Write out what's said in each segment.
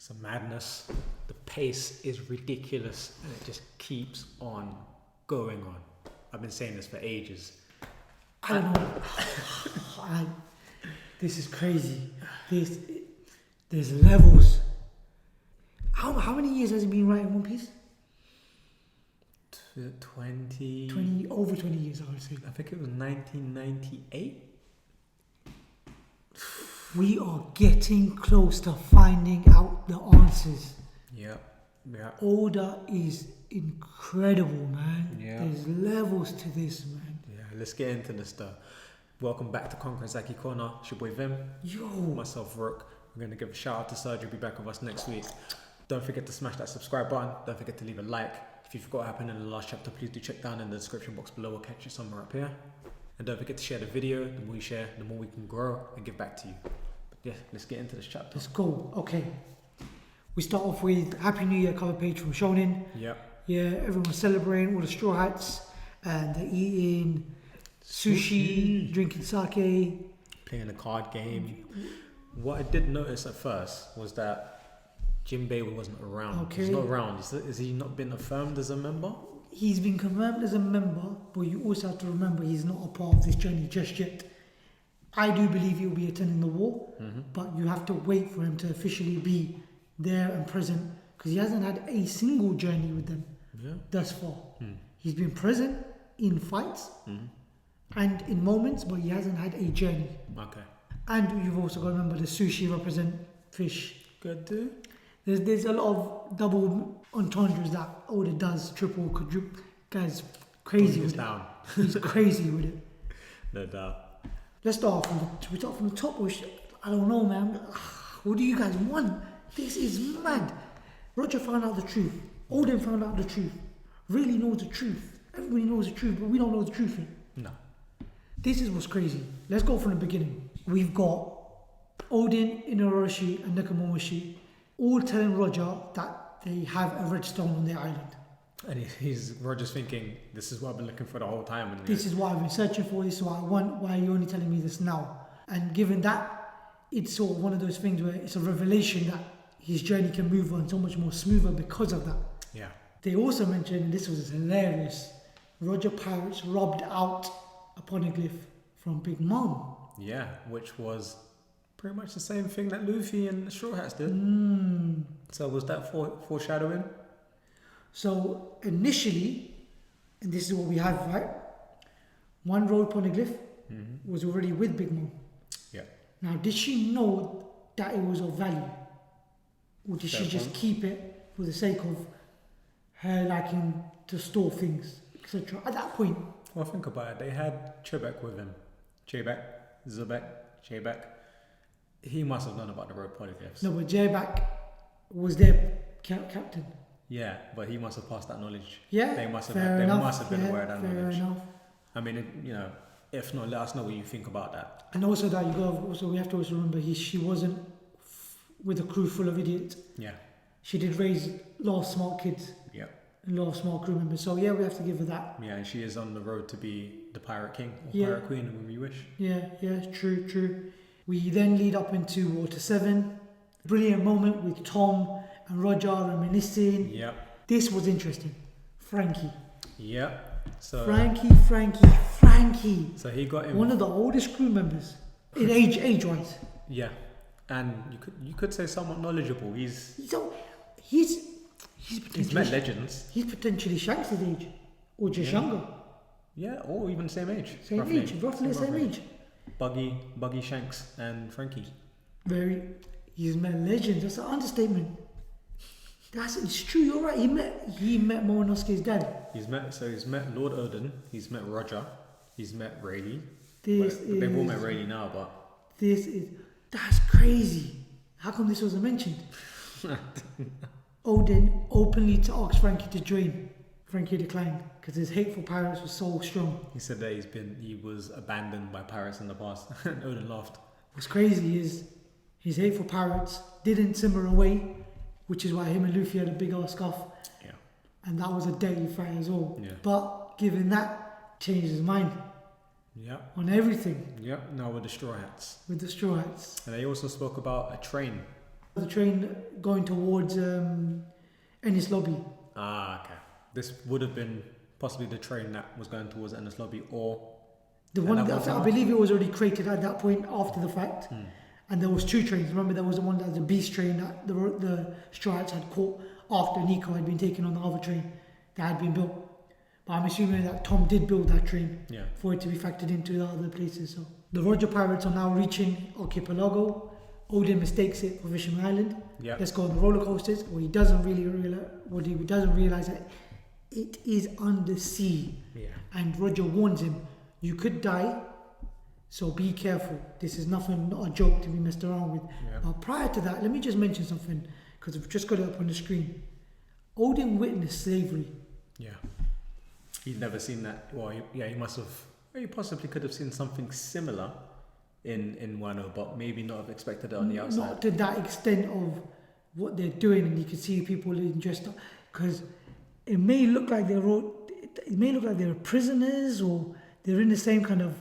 It's a madness. The pace is ridiculous and it just keeps on going on. I've been saying this for ages. I don't know. This is crazy. There's levels. How many years has he been writing One Piece? 20... Over 20 years, I would say. I think it was 1998. We are getting close to finding out the answers. Yeah. Oda is incredible, man. Yeah. There's levels to this, man. Yeah, let's get into this stuff. Welcome back to Conquering Saki Corner. It's your boy Vim. Yo. Myself, Rook. We're going to give a shout out to Serge. He'll be back with us next week. Don't forget to smash that subscribe button. Don't forget to leave a like. If you forgot what happened in the last chapter, please do check down in the description box below. We'll catch you somewhere up here. And don't forget to share the video. The more you share, the more we can grow and give back to you. But yeah, let's get into this chapter. Let's go. Okay. We start off with Happy New Year cover page from Shonen. Yep. Yeah, everyone's celebrating, all the straw hats, and they're eating sushi, drinking sake. Playing a card game. What I did notice at first was that Jinbei wasn't around. Okay. He's not around. Is he not been affirmed as a member? He's been confirmed as a member, but you also have to remember he's not a part of this journey just yet. I do believe he'll be attending the war, but you have to wait for him to officially be there and present, because he hasn't had a single journey with them thus far. He's been present in fights and in moments, but he hasn't had a journey. Okay. And you've also got to remember the sushi represent fish. Good dude. There's a lot of double entendres that Oda does, triple, quadruple. Guy's crazy with it. He's crazy with it. No doubt. Let's start from the top. Which I don't know, man. What do you guys want? This is mad. Roger found out the truth. Oden found out the truth. Really knows the truth. Everybody knows the truth, but we don't know the truth yet. No. This is what's crazy. Let's go from the beginning. We've got Oden, Inuarashi, and Nekomamushi all telling Roger that they have a redstone on their island. And Roger's thinking, this is what I've been looking for the whole time. And this is what I've been searching for. This is what I want. Why are you only telling me this now? And given that, it's sort of one of those things where it's a revelation that his journey can move on so much more smoother because of that. Yeah. They also mentioned, and this was hilarious, Roger Pirates robbed out a poneglyph from Big Mom. Yeah, which was pretty much the same thing that Luffy and the Straw Hats did. So was that foreshadowing? So initially, and this is what we have, right? One Road Poneglyph was already with Big Mom. Yeah. Now, did she know that it was of value? Or did she just keep it for the sake of her liking to store things, etc.? At that point. Well, think about it. They had Chebek with him. Chebek, Chebek. He must have known about the Road Poneglyphs. No, but J-Back was their captain. Yeah, but he must have passed that knowledge. Yeah, they must have been aware of that knowledge. Enough. I mean, if not, let us know what you think about that. And also that we have to also remember she wasn't with a crew full of idiots. Yeah. She did raise a lot of smart kids. Yeah. And a lot of smart crew members. So yeah, we have to give her that. Yeah, and she is on the road to be the Pirate King or Pirate Queen when we wish. Yeah, true. We then lead up into Water 7. Brilliant moment with Tom and Roger reminiscing. Yeah. This was interesting. Franky. Yeah. So Franky. So he got him. One of the oldest crew members in age-wise. Yeah. And you could say somewhat knowledgeable. He's met legends. He's potentially Shanks' age. Or just younger. Yeah, or even same age. Roughly the same age. Buggy Shanks and Franky. He's met legends. That's an understatement. It's true. You're right. He met Momonosuke's dad. He's met Lord Oden. He's met Roger. He's met Rayleigh. They've all met Rayleigh now, but that's crazy. How come this wasn't mentioned? Oden openly asked Franky to join. Franky declined because his hate for pirates was so strong. He said that he was abandoned by pirates in the past. And Oden laughed. What's crazy is his hate for pirates didn't simmer away, which is why him and Luffy had a big old scuff. Yeah. And that was a deadly fight as well. Yeah. But given that, changed his mind. Yeah. On everything. Yeah. Now with the Straw Hats. And they also spoke about a train The train going towards Ennis Lobby. Ah, okay. This would have been possibly the train that was going towards Ennis Lobby, or The one that, I believe it was already created at that point after the fact. And there was 2 trains. Remember, there was the one that was a beast train that the Strats had caught after Nico had been taken on the other train that had been built. But I'm assuming that Tom did build that train for it to be factored into the other places. So the Roger pirates are now reaching Archipelago. Oden mistakes it for Fisherman Island. Let's go on the roller coasters. What he doesn't realize that it is under sea. And Roger warns him, you could die, so be careful. This is nothing, not a joke to be messed around with. But prior to that, let me just mention something, because I've just got it up on the screen. Oden witnessed slavery. He'd never seen that. Well, he must have. He possibly could have seen something similar in Wano, but maybe not have expected it on the outside. Not to that extent of what they're doing, and you can see people in dressed up, because it may look like they're prisoners or they're in the same kind of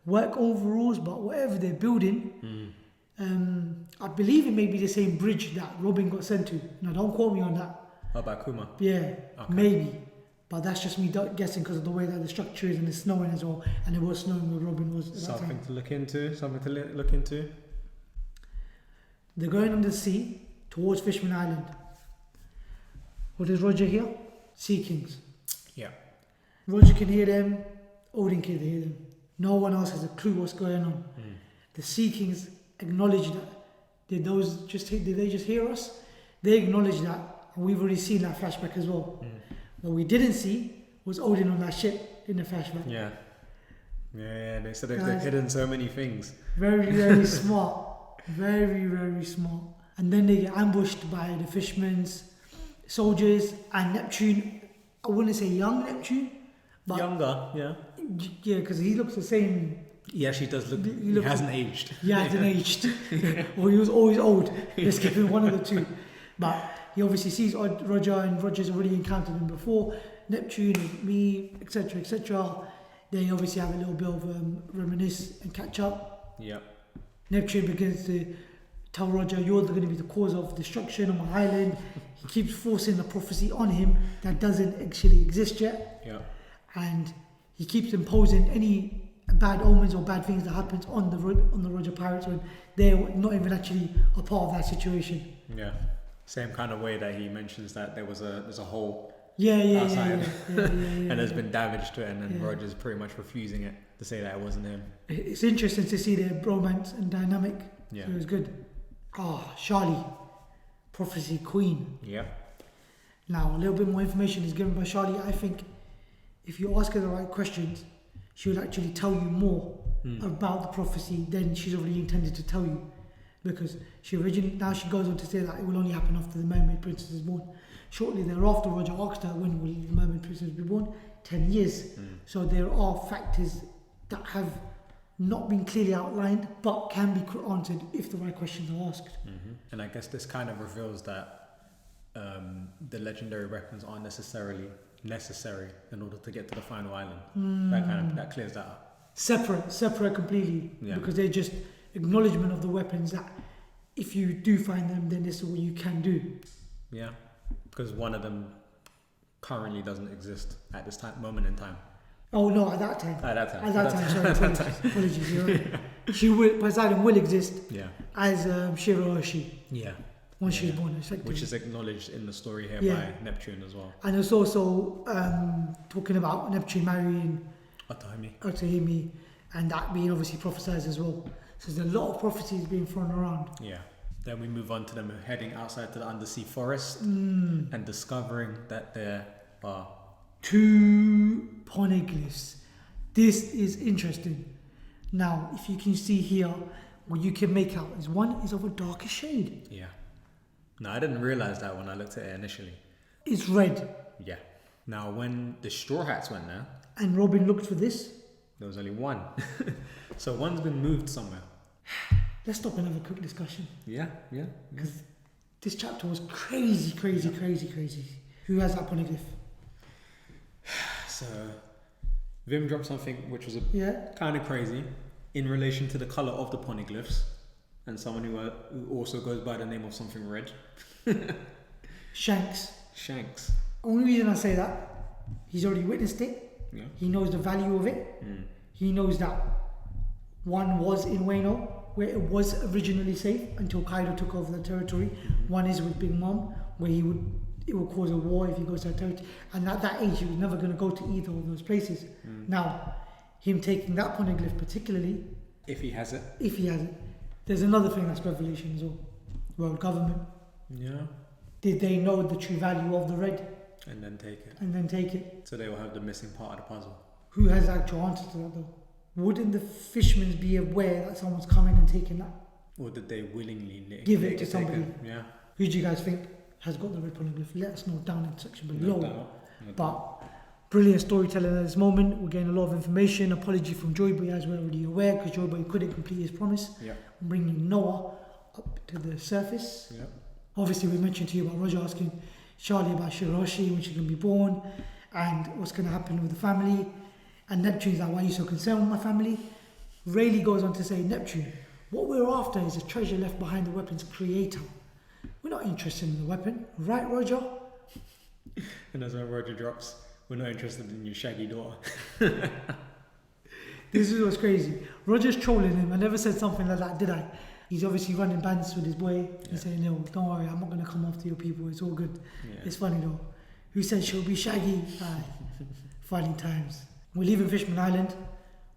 work overalls, but whatever they're building, I believe it may be the same bridge that Robin got sent to. Now, don't quote me on that. Oh, by Kuma? Maybe. But that's just me guessing because of the way that the structure is, and it's snowing as well, and it was snowing where Robin was at that time. Something to look into. They're going on the sea towards Fishman Island. What is Roger here? Sea Kings. Roger can hear them, Oden can hear them. No one else has a clue what's going on. The Sea Kings acknowledge that. Did they just hear us? They acknowledge that, and we've already seen that flashback as well. What we didn't see was Oden on that ship in the flashback. They said they've hidden so many things. Very, very smart. Very, very smart. And then they get ambushed by the fishermen's soldiers and Neptune. I wouldn't say young Neptune, but younger, because he looks the same. He actually does look. He hasn't aged. He hasn't aged. Well, he was always old. Let's give him one of the two. But he obviously sees Roger, and Roger's already encountered him before. Neptune, me, etc., etc. They obviously have a little bit of reminisce and catch up. Neptune begins to tell Roger, you're going to be the cause of destruction on my island. He keeps forcing the prophecy on him that doesn't actually exist yet. And he keeps imposing any bad omens or bad things that happens on the Roger pirates when they're not even actually a part of that situation. Same kind of way that he mentions that there's a hole outside and there's been damage to it, and then Roger's pretty much refusing it to say that it wasn't him. It's interesting to see their bromance and dynamic. So it was good. Charlie, prophecy queen. Now a little bit more information is given by Charlie. I think if you ask her the right questions, she will actually tell you more about the prophecy than she's already intended to tell you. Because she goes on to say that it will only happen after the Mermaid Princess is born. Shortly thereafter, Roger asked her, when will the Mermaid Princess be born? 10 years. So there are factors that have not been clearly outlined, but can be answered if the right questions are asked. And I guess this kind of reveals that the legendary weapons aren't necessarily necessary in order to get to the final island. That clears that up. Separate completely. Because they're just acknowledgement of the weapons that if you do find them, then this is what you can do. Because one of them currently doesn't exist at this moment in time. Oh no, at that time. Sorry, apologies. You're right. Poseidon will exist as Shirahoshi. Once she's born, which is acknowledged in the story here by Neptune as well. And it's also talking about Neptune marrying Otohime, and that being obviously prophesized as well. So there's a lot of prophecies being thrown around. Then we move on to them heading outside to the undersea forest and discovering that there are 2 poneglyphs. This is interesting. Now, if you can see here, what you can make out is one is of a darker shade. No, I didn't realize that when I looked at it initially. It's red. Now, when the Straw Hats went there, and Robin looked for this, there was only one. So one's been moved somewhere. Let's stop and have a quick discussion. Because this chapter was crazy. Who has that poneglyph? So Vim dropped something which was kind of crazy in relation to the colour of the poneglyphs. and someone who also goes by the name of something red. Shanks. Shanks. Only reason I say that, he's already witnessed it. Yeah. He knows the value of it. He knows that one was in Wano, where it was originally safe until Kaido took over the territory. One is with Big Mom, where it would cause a war if he goes to that territory. And at that age, he was never going to go to either of those places. Now, him taking that poneglyph particularly, if he has it, there's another thing that's revelation as well. World government. Yeah. Did they know the true value of the red? And then take it. So they will have the missing part of the puzzle. Who has the actual answer to that though? Wouldn't the fishermen be aware that someone's coming and taking that? Or did they willingly give it to somebody? Yeah. Who do you guys think has got the red poneglyph? Let us know down in the section below. No doubt. But brilliant storytelling at this moment. We're getting a lot of information. Apology from Joyboy, as we're already aware, because Joyboy couldn't complete his promise. Yeah. Bringing Noah up to the surface. Yeah. Obviously, we mentioned to you about Roger asking Charlie about Shirashi, when she's going to be born, and what's going to happen with the family. And Neptune's like, why are you so concerned with my family? Rayleigh goes on to say, Neptune, what we're after is a treasure left behind the weapon's creator. We're not interested in the weapon, right, Roger? And that's when Roger drops, we're not interested in your shaggy daughter. This is what's crazy. Roger's trolling him. I never said something like that, did I? He's obviously running bands with his boy. He's saying, no, don't worry, I'm not going to come after your people. It's all good. Yeah. It's funny though. Who said she'll be shaggy? Funny times. We're leaving Fishman Island.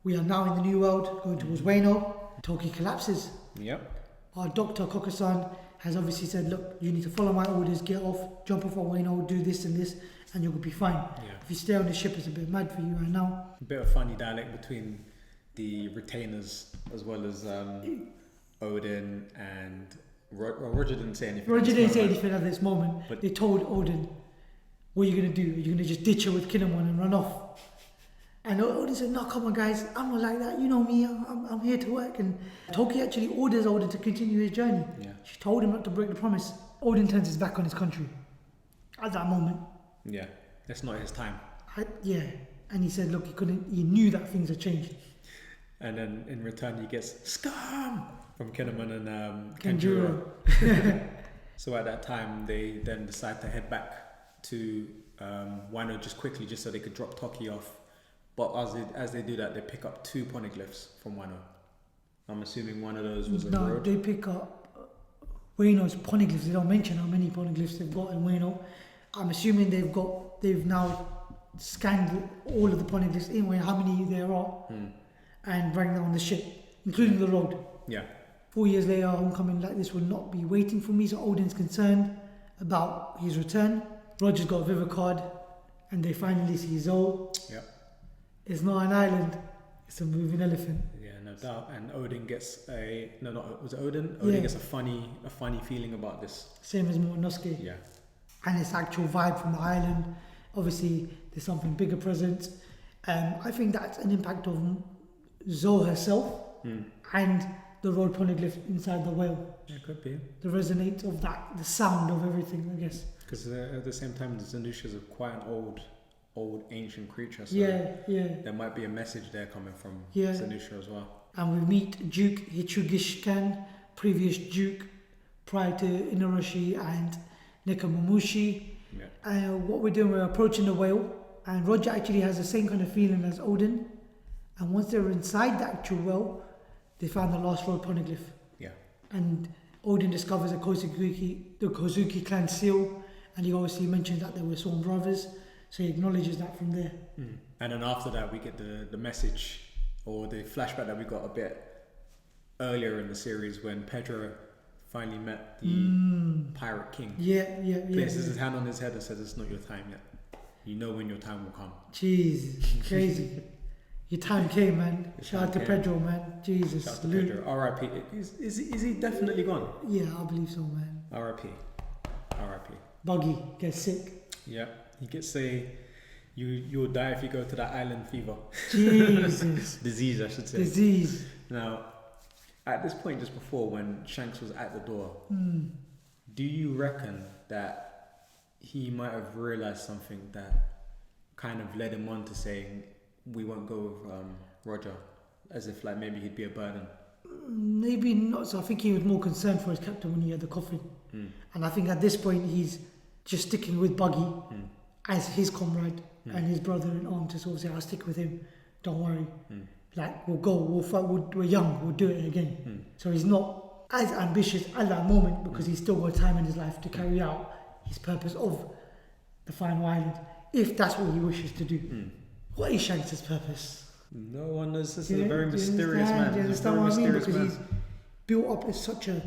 We are now in the new world, going towards Wano. Toki collapses. Yep. Our doctor, Kokosan, has obviously said, look, you need to follow my orders, get off, jump off on Wano, do this and this, and you'll be fine. Yeah. If you stay on the ship, it's a bit mad for you right now. A bit of funny dialect between the retainers as well as Oden and Roger didn't say anything. Roger didn't say anything at this moment. But they told Oden, what are you going to do? Are you going to just ditch her with Kinemon and run off? And Oden said, no, come on guys, I'm not like that. You know me, I'm here to work. And Toki actually orders Oden to continue his journey. Yeah. She told him not to break the promise. Oden turns his back on his country. At that moment. Yeah, that's not his time. Yeah. And he said, look, he knew that things had changed. And then in return he gets scum from Kinemon and Kanjuro. So at that time they then decide to head back to Wano just so they could drop Toki off. But as they do that, they pick up 2 poneglyphs from Wano. I'm assuming one of those was a road. They pick up Wano's poneglyphs. They don't mention how many poneglyphs they've got in Wano. I'm assuming they've now scanned all of the poneglyphs in Wano, how many there are, and bring them on the ship, including the road. Yeah. 4 years later, homecoming like this will not be waiting for me, so Oden's concerned about his return. Roger's got a Viva card, and they finally see Zoe. Yeah. It's not an island, it's a moving elephant. Yeah, no doubt. And Oden gets was it Oden? Oden gets a funny feeling about this. Same as Momonosuke. Yeah. And its actual vibe from the island. Obviously, there's something bigger present. I think that's an impact of Zoe herself and the Road Poneglyph inside the whale. Yeah, it could be. The resonate of that, the sound of everything, I guess. Because at the same time, the Zanushias are quite an old ancient creature. So there might be a message there coming from Zanusha as well. And we meet Duke Hitsugishkan, previous Duke, prior to Inuarashi and Nekomamushi. Yeah. What we're doing, we're approaching the whale, and Roger actually has the same kind of feeling as Oden. And once they're inside the actual whale, they found the last Road Poneglyph. Yeah. And Oden discovers the Kozuki clan seal, and he obviously mentions that they were sworn brothers. So he acknowledges that from there. And then after that, we get the message or the flashback that we got a bit earlier in the series when Pedro finally met the Pirate King. Places his hand on his head and says, it's not your time yet. You know when your time will come. Jeez, crazy. Your time came, man. Shout out to Pedro, man. Jesus. Shout out to Pedro. R.I.P. Is he definitely gone? Yeah, I believe so, man. R.I.P. R.I.P. Buggy gets sick. Yeah. He gets you'll die if you go to that island fever. Jesus. Disease, I should say. Disease. Now, at this point, just before when Shanks was at the door, do you reckon that he might have realized something that kind of led him on to saying, we won't go with Roger, as if like maybe he'd be a burden? Maybe not. So I think he was more concerned for his captain when he had the coffin. And I think at this point he's just sticking with Buggy as his comrade and his brother in arms to sort of say, I'll stick with him, don't worry. Like, we'll go, we'll fight, we're young, we'll do it again. So he's not as ambitious at that moment because he's still got time in his life to carry out his purpose of the final island, if that's what he wishes to do. What is Shanks' purpose? No one knows. This is a very mysterious man. Do you understand what I mean? Because he's built up as such a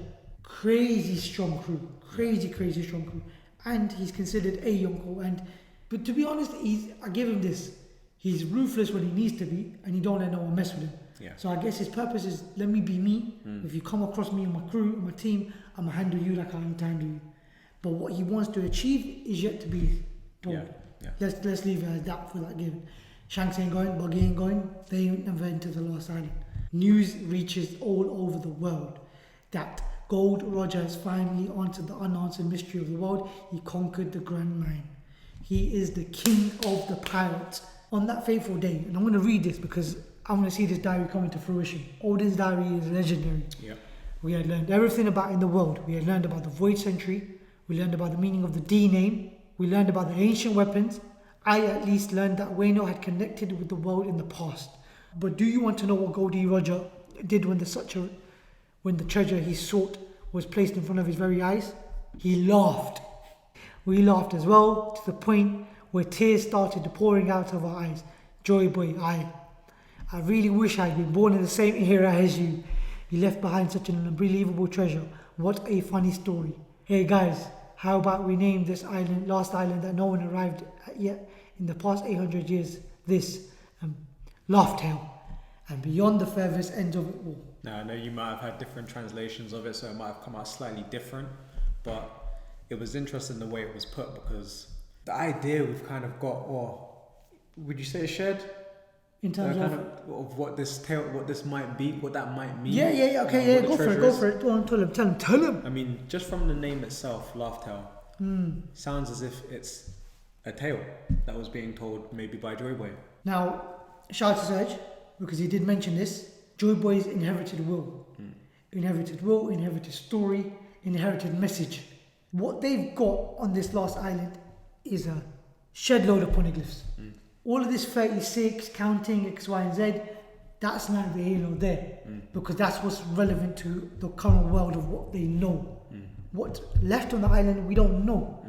crazy strong crew. Crazy strong crew. And he's considered a Yonko. But to be honest, I give him this. He's ruthless when he needs to be, and he don't let no one mess with him. Yeah. So I guess his purpose is, let me be me. If you come across me and my crew and my team, I'm going to handle you like I need to handle you. But what he wants to achieve is yet to be told. Yeah. Let's leave it as that for that given. Shanks ain't going, Buggy ain't going, they ain't never enter the Lost Island. News reaches all over the world that Gol D Roger has finally answered the unanswered mystery of the world. He conquered the Grand Line. He is the king of the pirates. On that fateful day, and I'm going to read this because I want to see this diary coming to fruition. Oden's diary is legendary. Yeah. We had learned everything about in the world. We had learned about the Void Century. We learned about the meaning of the D name. We learned about the ancient weapons. I at least learned that Wano had connected with the world in the past. But do you want to know what Gol D Roger did when the treasure he sought was placed in front of his very eyes? He laughed. We laughed as well, to the point where tears started pouring out of our eyes. Joy boy, I really wish I had been born in the same era as you. You left behind such an unbelievable treasure. What a funny story. Hey guys, how about we name this island, last island that no one arrived at yet in the past 800 years, this Laugh Tale, and beyond the furthest ends of it all. Now, I know you might have had different translations of it, so it might have come out slightly different, but it was interesting the way it was put because the idea we've kind of got, or would you say shared? In terms of what this tale, what this might be, what that might mean. Okay, go for it. Go on, tell him. I mean, just from the name itself, Laugh Tale, sounds as if it's a tale that was being told maybe by Joy Boy. Now, shout out to Serge, because he did mention this. Joy Boy's inherited will. Inherited will, inherited story, inherited message. What they've got on this last island is a shed load of poneglyphs. All of this 36, counting X, Y, and Z, that's not the halo there. Because that's what's relevant to the current world of what they know. What's left on the island, we don't know.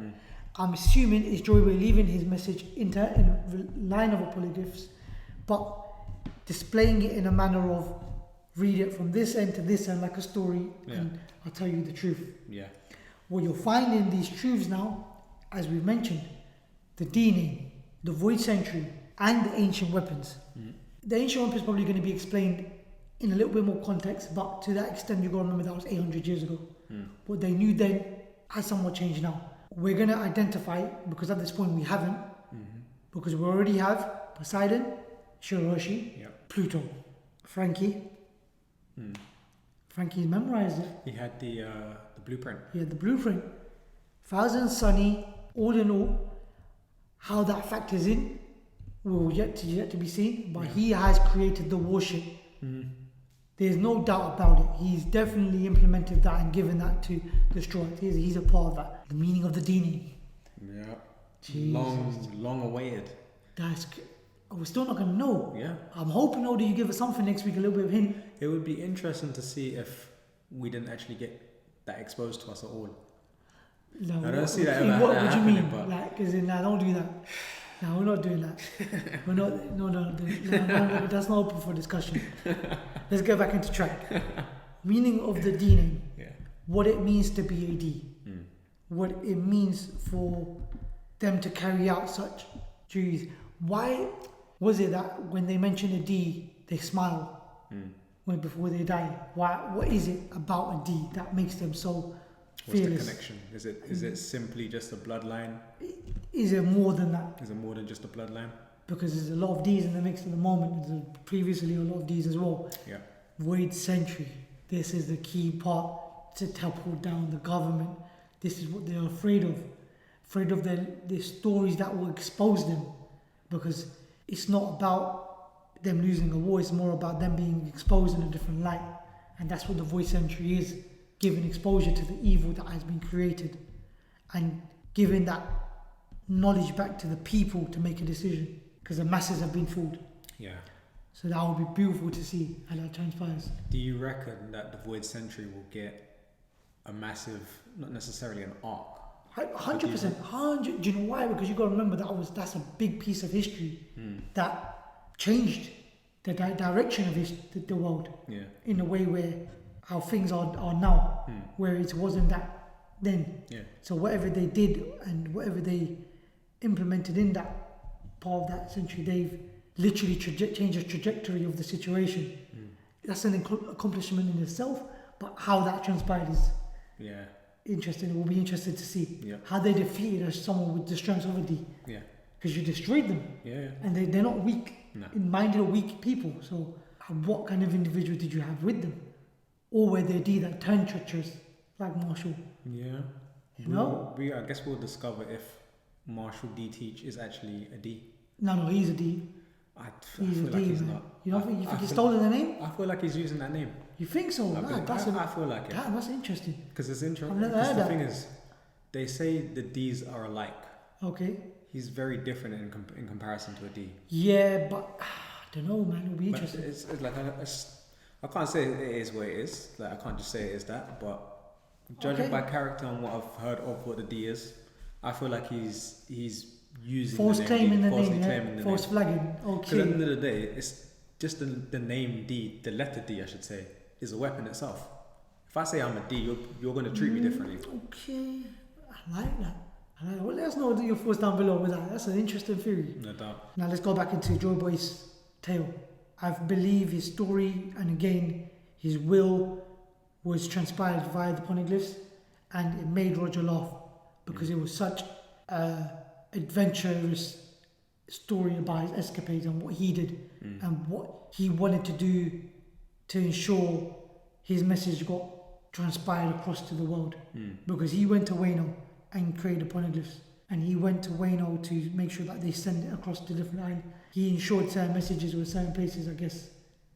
I'm assuming is Joy Boy leaving his message in a line of poneglyphs, but displaying it in a manner of read it from this end to this end like a story, and I'll tell you the truth. Yeah. What you'll find in these truths now, as we've mentioned, the D name, the Void Century, and the ancient weapons. The ancient weapons is probably going to be explained in a little bit more context, but to that extent you've got to remember that was 800 years ago. What they knew then has somewhat changed now. We're going to identify, because at this point we haven't, because we already have Poseidon, Hiyori, Pluto, Franky. Franky's memorized it. He had the blueprint. He had the blueprint. Thousand Sunny, all in all, how that factors in will yet to be seen. But he has created the warship. There's no doubt about it. He's definitely implemented that and given that to destroy it. He's a part of that. The meaning of the D name. Yeah. Long awaited. We're still not going to know. Yeah. I'm hoping, Oden, you give us something next week, a little bit of hint. It would be interesting to see if we didn't actually get that exposed to us at all. No, I don't see that ever what would happening, you mean? but... Like, as in, don't do that. No, we're not doing that. We're not. No, that's not open for discussion. Let's get back into track. Meaning of the D name. Yeah. What it means to be a D. What it means for them to carry out such duties. Why was it that when they mention a D, they smile before they die? Why? What is it about a D that makes them so fearless? What's the connection? Is it simply just a bloodline? Is it more than that? Is it more than just a bloodline? Because there's a lot of D's in the mix at the moment. There's previously a lot of D's as well. Yeah. Void Century. This is the key part to topple down the government. This is what they're afraid of. Afraid of the stories that will expose them. Because it's not about them losing a war, it's more about them being exposed in a different light. And that's what the void century is, giving exposure to the evil that has been created and giving that knowledge back to the people to make a decision, because the masses have been fooled. Yeah. So that would be beautiful to see how that transpires. Do you reckon that the void century will get a massive, not necessarily an arc? 100%. Do you know why? Because you got to remember that's a big piece of history that changed the direction of the world in a way where how things are now, where it wasn't that then. Yeah. So whatever they did and whatever they implemented in that part of that century, they've literally changed the trajectory of the situation. That's an accomplishment in itself, but how that transpired is interesting. It will be interesting to see how they defeated someone with the strength of a D. Yeah. Because you destroyed them. Yeah. And they're not weak. No. Minded or weak people. So what kind of individual did you have with them? Or were they D that turned treacherous, like Marshall? Yeah. You know? I guess we'll discover if Marshall D Teach is actually a D. No, he's a D. I He's feel a like D, he's man. not. You don't think he's stolen the name? I feel like he's using that name. You think so? I feel like it. Damn, that's interesting. Because it's interesting. I've never Because heard the that. thing is, they say the Ds are alike. Okay. He's very different in comparison to a D. Yeah, but I don't know, man. It'll be But interesting. it's like I can't say it is what it is. Like I can't just say it is that. But judging by character and what I've heard of what the D is, I feel like he's using False the name claiming D, the falsely name, claiming the false name. flagging. Because at the end of the day, it's just the name D, the letter D, I should say, is a weapon itself. If I say I'm a D, you're going to treat me differently. Okay, I like that. Well, let us know your thoughts down below with that. That's an interesting theory. No doubt. Now let's go back into Joy Boy's tale. I believe his story, and again, his will was transpired via the Poneglyphs, and it made Roger laugh because it was such an adventurous story about his escapades and what he did and what he wanted to do to ensure his message got transpired across to the world. Because he went to Wano and created the Poneglyphs, and he went to Wano to make sure that they send it across to different islands. He ensured certain messages with certain places, I guess.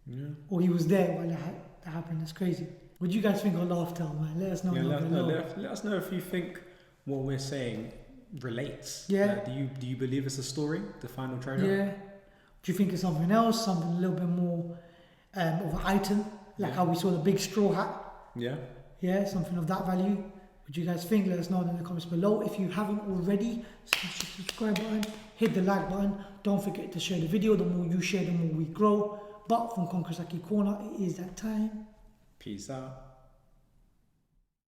Yeah. Or he was there while that happened. That's crazy. What do you guys think of Laugh Tale, man? Let us know. Let us know if you think what we're saying relates. Yeah. Like, do you believe it's a story, the final trailer? Yeah. Do you think it's something else, something a little bit more of an item, like how we saw the big straw hat? Yeah. Yeah, something of that value. What do you guys think? Let us know in the comments below. If you haven't already, smash the subscribe button, hit the like button. Don't forget to share the video. The more you share, the more we grow. But from Conquer's Haki Corner, it is that time. Peace out.